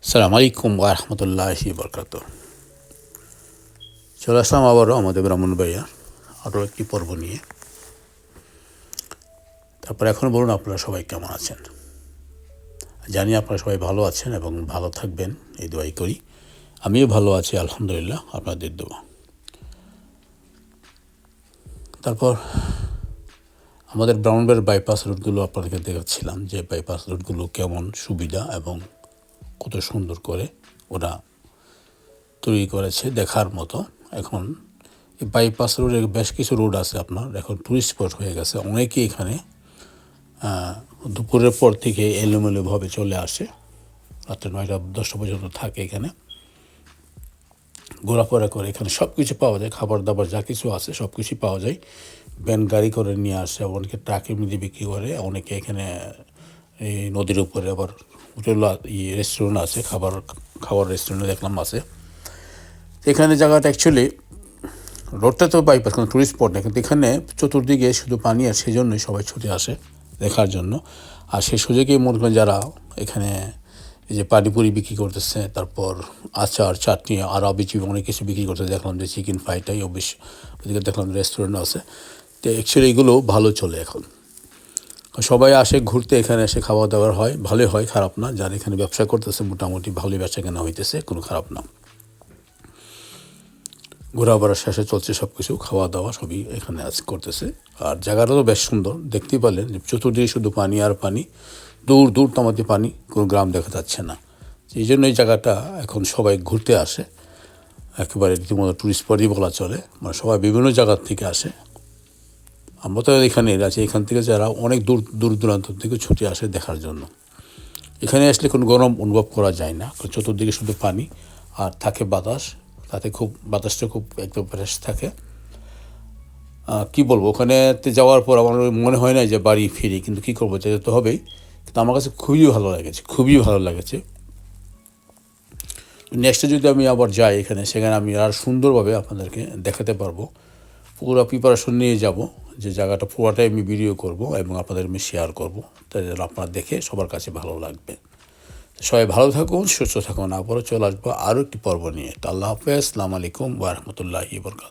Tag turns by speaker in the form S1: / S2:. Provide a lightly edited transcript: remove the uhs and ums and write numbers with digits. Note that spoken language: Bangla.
S1: আসসালামু আলাইকুম ওয়া রাহমাতুল্লাহি ওয়া বারাকাতুহু। চলে আসলাম আবারও আমাদের ব্রাহ্মণবাড়িয়া আরও একটি পর্ব নিয়ে। তারপর এখন বলুন আপনারা সবাই কেমন আছেন। জানি আপনারা সবাই ভালো আছেন এবং ভালো থাকবেন, এই দোয়াই করি। আমিও ভালো আছি আলহামদুলিল্লাহ, আপনাদের দোয়া। তারপর আমাদের ব্রাহ্মণবাড়িয়ার বাইপাস রুটগুলো আপনাদেরকে দেখাচ্ছিলাম যে বাইপাস রুটগুলো কেমন সুবিধা এবং কত সুন্দর করে ওরা তৈরি করেছে দেখার মতো। এখন এই বাইপাস রোডের বেশ কিছু রোড আছে আপনার এখন টুরিস্ট স্পট হয়ে গেছে। অনেকেই এখানে দুপুরের পর থেকে এলোমেলোভাবে চলে আসে, রাত্রে 9টা-10টা পর্যন্ত থাকে এখানে ঘোরাফেরা করে। এখানে সব কিছু পাওয়া যায়, খাবার দাবার যা কিছু আছে সব কিছুই পাওয়া যায়। ভ্যান গাড়ি করে নিয়ে আসে, অনেকে ট্রাকের মধ্যে বিক্রি করে, অনেকে এখানে এই নদীর উপরে আবার হোটেল রেস্টুরেন্ট আছে, খাবার রেস্টুরেন্ট দেখলাম আছে এখানে। জায়গাটা অ্যাকচুয়ালি রোডটা তো বাইপাস, কোনো টুরিস্ট স্পট না, কিন্তু এখানে চতুর্দিকে শুধু পানি, আর সেই জন্যই সবাই ছুটে আসে দেখার জন্য। আর সেই সুযোগেই মনে করেন যারা এখানে এই যে পানিপুরি বিক্রি করতেছে, তারপর আচার চাটনি আর বেশি অনেক কিছু বিক্রি করতে দেখলাম, যে চিকেন ফ্রাইটাই অবশ্যই ওদিকে দেখলাম রেস্টুরেন্ট আছে। তো অ্যাকচুয়ালি এগুলো ভালো চলে এখন, সবাই আসে ঘুরতে, এখানে এসে খাওয়া দাওয়ার হয়, ভালোই হয়, খারাপ না। যারা এখানে ব্যবসা করতেছে মোটামুটি ভালোই ব্যবসা কেনা হইতেছে, কোনো খারাপ না। ঘোরাফেরা শেষে চলছে সব কিছু, খাওয়া দাওয়া সবই এখানে আজ করতেছে। আর জায়গাটা তো বেশ সুন্দর, দেখতেই পারলেন যে চতুর্দিকে শুধু পানি আর পানি, দূর দূর তামাতে পানি, কোনো গ্রাম দেখা যাচ্ছে না। এই জন্য এই জায়গাটা এখন সবাই ঘুরতে আসে, একেবারে রীতিমতো টুরিস্ট স্পটই বলা চলে। মানে সবাই বিভিন্ন জায়গার থেকে আসে। আমরা তো এখানে আছি, এখান থেকে যারা অনেক দূর দূর দূরান্ত থেকে ছুটে আসে দেখার জন্য। এখানে আসলে কোনো গরম অনুভব করা যায় না, কারণ চতুর্দিকে শুধু পানি আর থাকে বাতাস, তাতে খুব বাতাসটা খুব একদম ফ্রেশ থাকে। কী বলবো, ওখানেতে যাওয়ার পর আমার মনে হয় না যে বাড়ি ফিরি, কিন্তু কী করবো, যেতে তো হবেই। কিন্তু আমার কাছে খুবই ভালো লেগেছে, খুবই ভালো লেগেছে। নেক্সটে যদি আমি আবার যাই এখানে, সেখানে আমি আর সুন্দরভাবে আপনাদেরকে দেখাতে পারবো। পুরো প্রিপারেশন নিয়ে যাব, যে জায়গাটা পুরোটাই আমি ভিডিও করব এবং আপনাদের আমি শেয়ার করবো, তাই যেন আপনারা দেখে সবার কাছে ভালো লাগবে। সবাই ভালো থাকুন, সুস্থ থাকুন। আবারও চলে আসবো আরও একটি পর্ব নিয়ে। আল্লাহ হাফেজ, আসসালামু আলাইকুম ওয়া রাহমাতুল্লাহি ওয়া বারাকাতুহু।